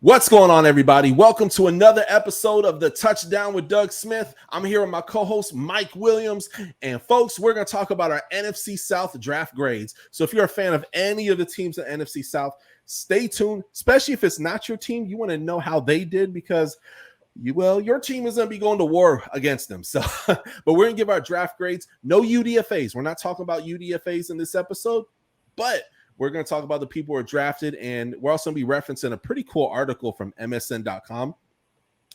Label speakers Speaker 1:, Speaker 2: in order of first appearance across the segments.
Speaker 1: What's going on, everybody? Welcome to another episode of the Touchdown with Doug Smith. I'm here with my co-host, Mike Williams. And folks, we're going to talk about our NFC South draft grades. So if you're a fan of any of the teams in NFC South, stay tuned, especially if it's not your team. You want to know how they did because, your team is going to be going to war against them. So, but we're going to give our draft grades. No UDFAs. We're not talking about UDFAs in this episode, but we're going to talk about the people who are drafted, and we're also going to be referencing a pretty cool article from MSN.com.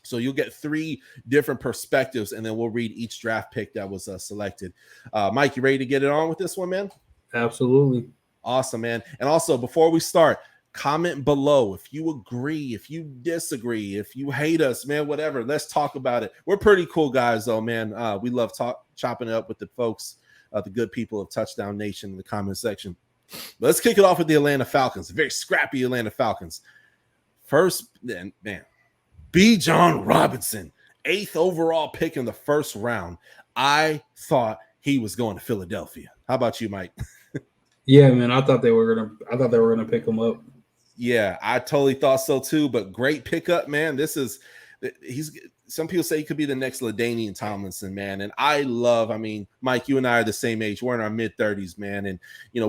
Speaker 1: So you'll get three different perspectives, and then we'll read each draft pick that was selected. Mike, you ready to get it on with this one, man?
Speaker 2: Absolutely.
Speaker 1: Awesome, man. And also, before we start, comment below if you agree, if you disagree, if you hate us, man, whatever. Let's talk about it. We're pretty cool guys, though, man. We love chopping it up with the folks, the good people of Touchdown Nation in the comment section. Let's kick it off with the Atlanta Falcons, very scrappy Atlanta Falcons. First, man, Bijan Robinson, 8th overall pick in the first round. I thought he was going to Philadelphia. How about you, Mike?
Speaker 2: Yeah, man, I thought they were gonna pick him up.
Speaker 1: Yeah, I totally thought so too. But great pickup, man. Some people say he could be the next LaDainian Tomlinson, man. And Mike, you and I are the same age. We're in our mid-30s, man. And,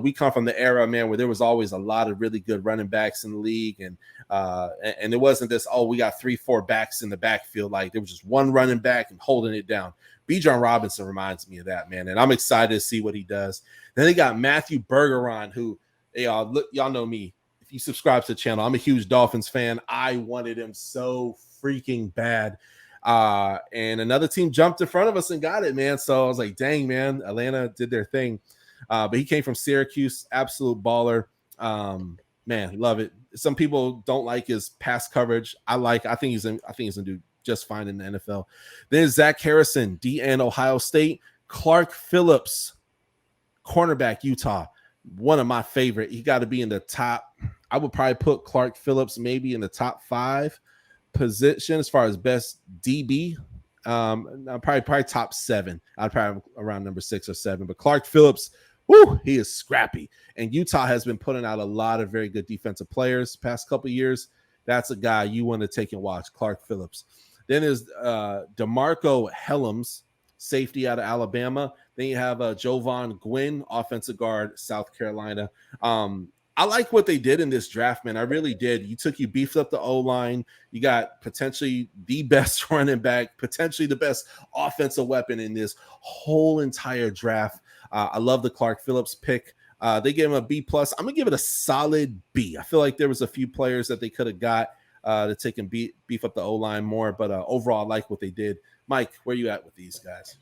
Speaker 1: we come from the era, man, where there was always a lot of really good running backs in the league. And it wasn't this, we got 3-4 backs in the backfield. Like, there was just one running back and holding it down. Bijan Robinson reminds me of that, man. And I'm excited to see what he does. Then they got Matthew Bergeron, who, y'all know me. If you subscribe to the channel, I'm a huge Dolphins fan. I wanted him so freaking bad. And another team jumped in front of us and got it, man. So I was like, dang, man, Atlanta did their thing. But he came from Syracuse, absolute baller. Man, love it. Some people don't like his pass coverage. I think he's gonna do just fine in the NFL. Then Zach Harrison, DN Ohio State. Clark Phillips, cornerback, Utah. One of my favorite. He got to be in the top. I would probably put Clark Phillips maybe in the top 5 position as far as best DB. Probably top 7. I'd probably around number 6 or 7. But Clark Phillips, he is scrappy. And Utah has been putting out a lot of very good defensive players past couple of years. That's a guy you want to take and watch, Clark Phillips. Then there's DeMarco Helms, safety out of Alabama. Then you have Jovan Gwynn, offensive guard, South Carolina. I like what they did in this draft, man. I really did. You beefed up the O-line. You got potentially the best running back, potentially the best offensive weapon in this whole entire draft. I love the Clark Phillips pick. They gave him a B+. I'm going to give it a solid B. I feel like there was a few players that they could have got to take and beef up the O-line more, but overall, I like what they did. Mike, where you at with these guys?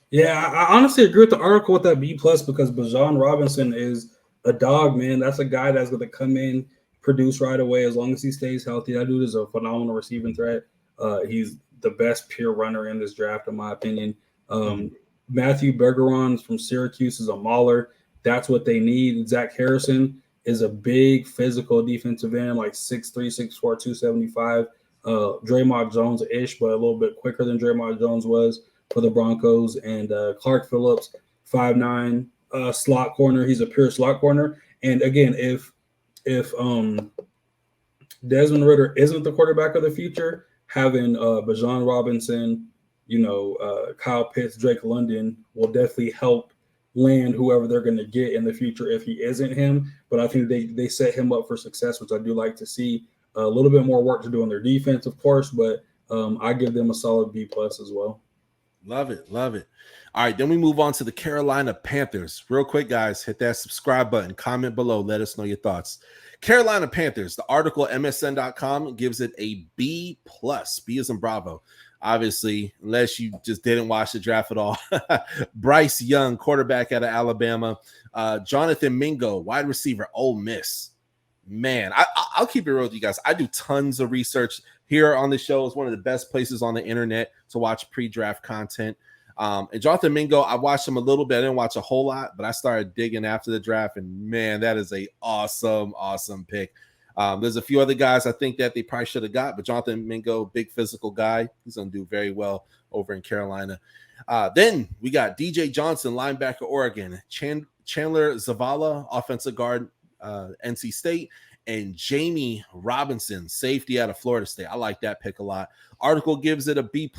Speaker 2: Yeah, I honestly agree with the article with that B+ because Bijan Robinson is a dog, man. That's a guy that's going to come in, produce right away as long as he stays healthy. That dude is a phenomenal receiving threat. He's the best pure runner in this draft, in my opinion. Matthew Bergeron from Syracuse is a mauler. That's what they need. Zach Harrison is a big physical defensive end, like 6'3", 6'4", 275. Draymond Jones-ish, but a little bit quicker than Draymond Jones was for the Broncos. And Clark Phillips, 5'9", slot corner. He's a pure slot corner. And again, if Desmond Ridder isn't the quarterback of the future, having Bijan Robinson, Kyle Pitts, Drake London will definitely help land whoever they're going to get in the future if he isn't him. But I think they set him up for success, which I do like to see. A little bit more work to do on their defense, of course, but I give them a solid B+ as well.
Speaker 1: Love it. All right, then we move on to the Carolina Panthers. Real quick, guys, hit that subscribe button, comment below, let us know your thoughts. Carolina Panthers, the article MSN.com gives it a B+. B as in Bravo. Obviously, unless you just didn't watch the draft at all. Bryce Young, quarterback out of Alabama. Jonathan Mingo, wide receiver, Ole Miss. Man, I'll keep it real with you guys. I do tons of research here on the show. It's one of the best places on the internet to watch pre-draft content. And Jonathan Mingo, I watched him a little bit. I didn't watch a whole lot, but I started digging after the draft. And, man, that is a awesome pick. There's a few other guys I think that they probably should have got, but Jonathan Mingo, big physical guy. He's going to do very well over in Carolina. Then we got DJ Johnson, linebacker, Oregon. Chandler Zavala, offensive guard, NC State. and Jamie Robinson, safety out of Florida State. I like that pick a lot. Article gives it a B+.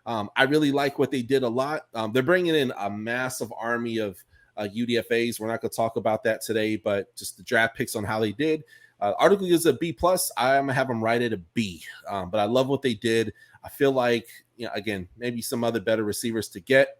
Speaker 1: I really like what they did a lot. They're bringing in a massive army of UDFAs. We're not going to talk about that today, but just the draft picks on how they did. Article gives a B+. I'm going to have them right at a B. But I love what they did. I feel like, again, maybe some other better receivers to get.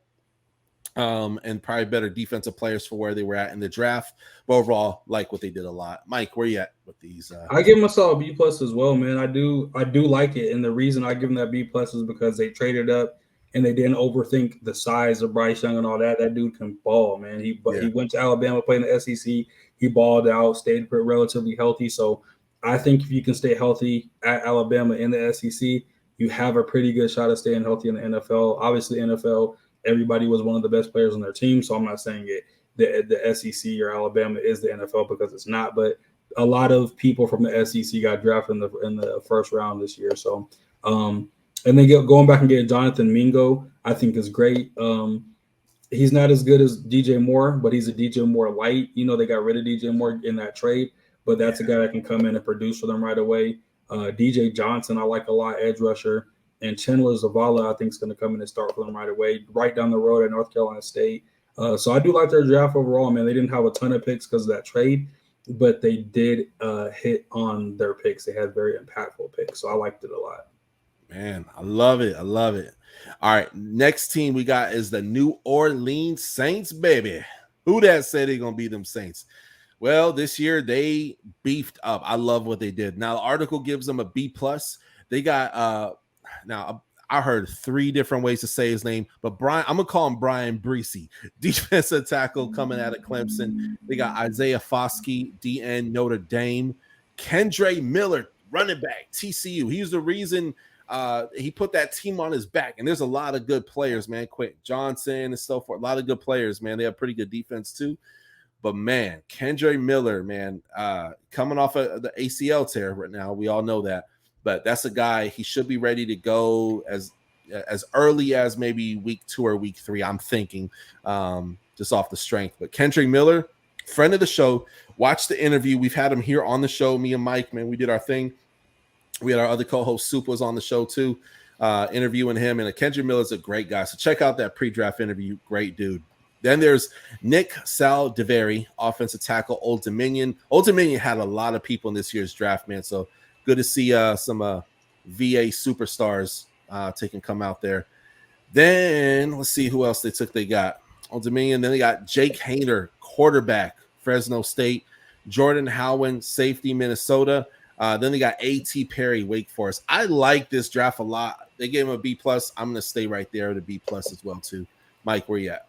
Speaker 1: And probably better defensive players for where they were at in the draft. But overall, like what they did a lot. Mike, where you at with these?
Speaker 2: I give myself a B+ as well, man. I do like it, and the reason I give them that B+ is because they traded up and they didn't overthink the size of Bryce Young and all that. That dude can ball, man. He went to Alabama, played in the SEC. He balled out, stayed relatively healthy. So I think if you can stay healthy at Alabama in the SEC, you have a pretty good shot of staying healthy in the NFL. Obviously, NFL. Everybody was one of the best players on their team, so I'm not saying the SEC or Alabama is the NFL because it's not. But a lot of people from the SEC got drafted in the first round this year. So, and then going back and getting Jonathan Mingo, I think is great. He's not as good as DJ Moore, but he's a DJ Moore light. They got rid of DJ Moore in that trade, but that's a guy that can come in and produce for them right away. DJ Johnson, I like a lot, edge rusher. And Chandler Zavala, I think, is going to come in and start for them right away, right down the road at North Carolina State. So I do like their draft overall, man. They didn't have a ton of picks because of that trade, but they did hit on their picks. They had very impactful picks, so I liked it a lot.
Speaker 1: Man, I love it. All right, next team we got is the New Orleans Saints, baby. Who that said they're going to be them Saints? Well, this year they beefed up. I love what they did. Now, the article gives them a B+. They got now, I heard 3 different ways to say his name, but I'm going to call him Brian Breesy, defensive tackle coming out of Clemson. They got Isaiah Foskey, DN, Notre Dame. Kendre Miller, running back, TCU. He's the reason he put that team on his back. And there's a lot of good players, man. Quentin Johnson and so forth. A lot of good players, man. They have pretty good defense, too. But, man, Kendre Miller, man, coming off of the ACL tear right now. We all know that. But that's a guy, he should be ready to go as early as maybe week 2 or week 3, I'm thinking, just off the strength. But Kendre Miller, friend of the show, watch the interview. We've had him here on the show, me and Mike, man. We did our thing. We had our other co-host, Soup, was on the show too, interviewing him. And Kendre Miller is a great guy. So check out that pre-draft interview. Great dude. Then there's Nick Saldiveri, offensive tackle, Old Dominion. Old Dominion had a lot of people in this year's draft, man. So good to see some VA superstars taking come out there. Then let's see who else they took. They got Old Dominion. Then they got Jake Hayner, quarterback, Fresno State. Jordan Howen, safety, Minnesota. Then they got A.T. Perry, Wake Forest. I like this draft a lot. They gave him a B+. I'm going to stay right there at a B+ as well, too. Mike, where you at?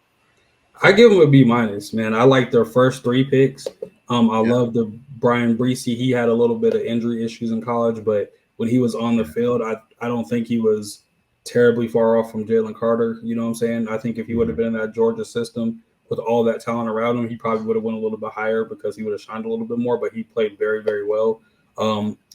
Speaker 2: I give them a B-, man. I like their first 3 picks. I love the Brian Breesy. He had a little bit of injury issues in college, but when he was on the field, I don't think he was terribly far off from Jalen Carter. You know what I'm saying? I think if he would have been in that Georgia system with all that talent around him, he probably would have went a little bit higher because he would have shined a little bit more, but he played very, very well.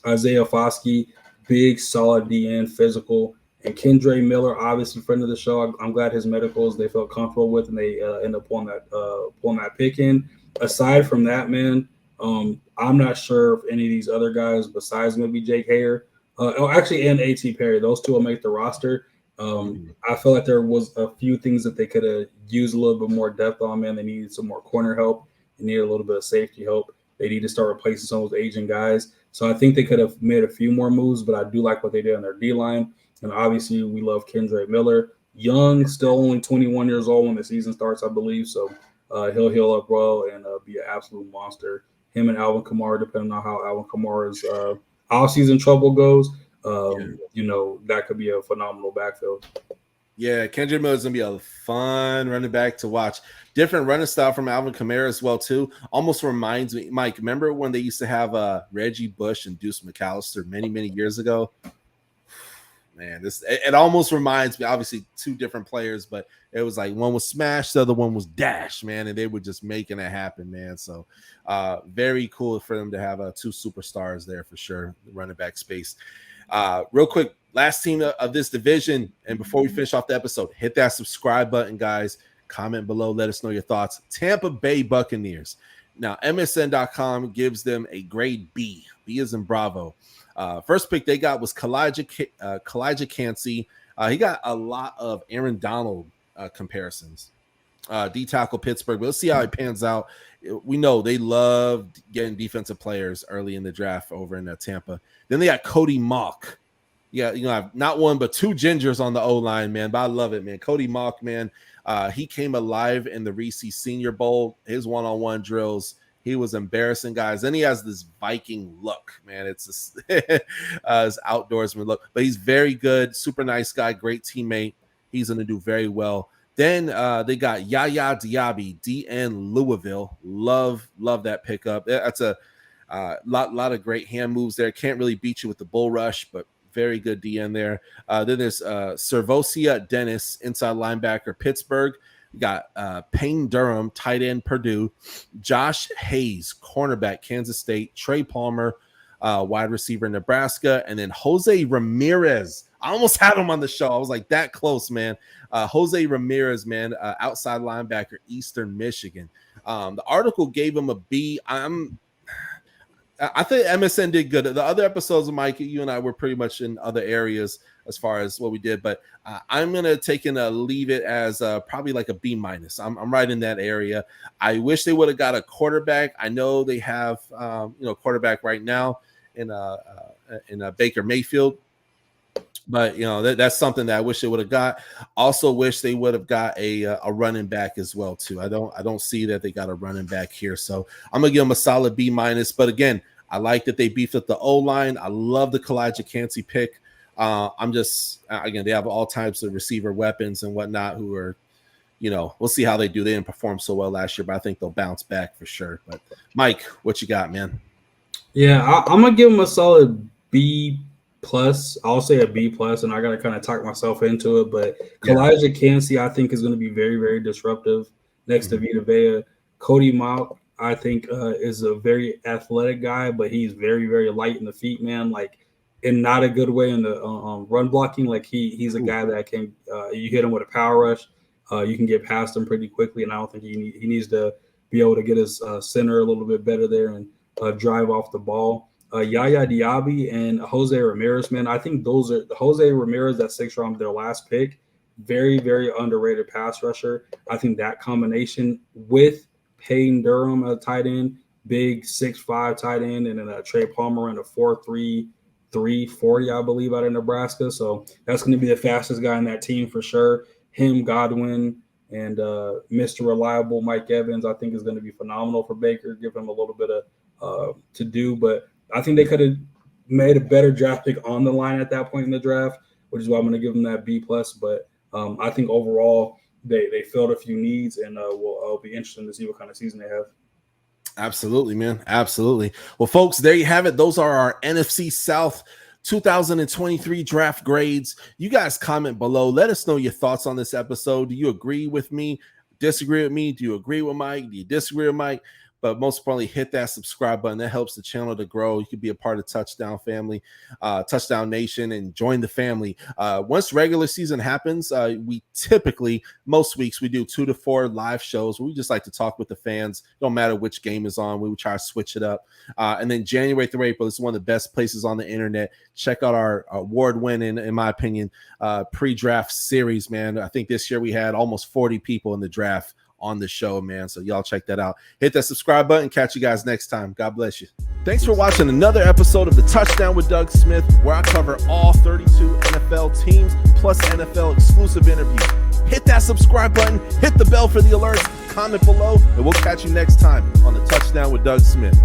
Speaker 2: Isaiah Foskey, big, solid DN, physical. And Kendre Miller, obviously friend of the show. I'm glad his medicals they felt comfortable with, and they end up pulling that pick in. Aside from that, man, I'm not sure if any of these other guys besides maybe Jake Hayer, and A.T. Perry, those 2 will make the roster. I feel like there was a few things that they could have used a little bit more depth on, man. They needed some more corner help. They needed a little bit of safety help. They need to start replacing some of those aging guys. So I think they could have made a few more moves, but I do like what they did on their D-line. And obviously, we love Kendre Miller. Young, still only 21 years old when the season starts, I believe. So he'll heal up well and be an absolute monster. Him and Alvin Kamara, depending on how Alvin Kamara's off-season trouble goes, that could be a phenomenal backfield.
Speaker 1: Yeah, Kendre Miller is going to be a fun running back to watch. Different running style from Alvin Kamara as well, too. Almost reminds me, Mike, remember when they used to have Reggie Bush and Deuce McAllister many, many years ago? Man, it almost reminds me, obviously 2 different players, but it was like one was smash, the other one was dash, man, and they were just making it happen, man. So very cool for them to have 2 superstars there for sure, the running back space. Real quick, last team of this division, and before we finish off the episode, hit that subscribe button, guys. Comment below, let us know your thoughts. Tampa Bay Buccaneers. Now, MSN.com gives them a grade B. B is in Bravo. First pick they got was Kalijah Cansey. He got a lot of Aaron Donald comparisons. D tackle Pittsburgh. But let's see how it pans out. We know they love getting defensive players early in the draft over in Tampa. Then they got Cody Mauch. Yeah, you know, not one but two gingers on the O-line, man. But I love it, man. Cody Mauch, man. He came alive in the Reese Senior Bowl. His one-on-one drills, he was embarrassing, guys. Then he has this Viking look, man. It's his outdoorsman look. But he's very good, super nice guy, great teammate. He's going to do very well. Then they got Yaya Diaby, DN Louisville. Love that pickup. That's a lot of great hand moves there. Can't really beat you with the bull rush, but very good DN there. Then there's Servosia Dennis, inside linebacker, Pittsburgh. We got Payne Durham, tight end, Purdue. Josh Hayes, cornerback, Kansas State. Trey Palmer, wide receiver, Nebraska. And then Jose Ramirez. I almost had him on the show. I was like that close, man. Jose Ramirez, man, outside linebacker, Eastern Michigan. The article gave him a B. I think MSN did good. The other episodes of Mike, you and I were pretty much in other areas as far as what we did, but I'm going to take and leave it as probably like a B minus. I'm right in that area. I wish they would have got a quarterback. I know they have, quarterback right now in Baker Mayfield, but that's something that I wish they would have got. Also wish they would have got a running back as well too. I don't see that they got a running back here. So I'm going to give them a solid B minus, but again, I like that they beefed up the O-line. I love the Kalijah Cansey pick. They have all types of receiver weapons and whatnot who are, we'll see how they do. They didn't perform so well last year, but I think they'll bounce back for sure. But Mike, what you got, man?
Speaker 2: Yeah, I'm going to give them a solid B plus. I'll say a B plus, and I got to kind of talk myself into it. But Kalijah Cansey, I think, is going to be very, very disruptive next to Vita Vea. Cody Mauch, I think, is a very athletic guy, but he's very, very light in the feet, man. Like, in not a good way in the run blocking. Like, he's a guy that can you hit him with a power rush, you can get past him pretty quickly, and I don't think he needs to be able to get his center a little bit better there and drive off the ball. Yaya Diaby and Jose Ramirez, man, I think those are Jose Ramirez, that 6th round, their last pick. Very, very underrated pass rusher. I think that combination with Payne Durham at tight end, big 6'5" tight end, and then Trey Palmer in a 4.3 340, I believe, out of Nebraska. So that's going to be the fastest guy on that team for sure. Him, Godwin, and Mr. Reliable Mike Evans, I think, is going to be phenomenal for Baker. Give him a little bit of to do, but I think they could have made a better draft pick on the line at that point in the draft, which is why I'm going to give them that B plus. But I think overall they filled a few needs, and I'll be interested to see what kind of season they have.
Speaker 1: Absolutely, man. Absolutely. Well, folks, there you have it. Those are our NFC South 2023 draft grades. You guys comment below. Let us know your thoughts on this episode. Do you agree with me? Disagree with me? Do you agree with Mike? Do you disagree with Mike? But most importantly, hit that subscribe button. That helps the channel to grow. You can be a part of Touchdown family, Touchdown Nation, and join the family. Once regular season happens, we typically, most weeks, we do 2 to 4 live shows. We just like to talk with the fans. No matter which game is on, we would try to switch it up. And then January through April is one of the best places on the internet. Check out our award-winning, in my opinion, pre-draft series, man. I think this year we had almost 40 people in the draft on the show, man. So y'all check that out. Hit that subscribe button. Catch you guys next time. God bless you. Thanks for watching another episode of the Touchdown with Doug Smith, where I cover all 32 NFL teams plus NFL exclusive interviews. Hit that subscribe button. Hit the bell for the alerts. Comment below, and we'll catch you next time on the Touchdown with Doug Smith.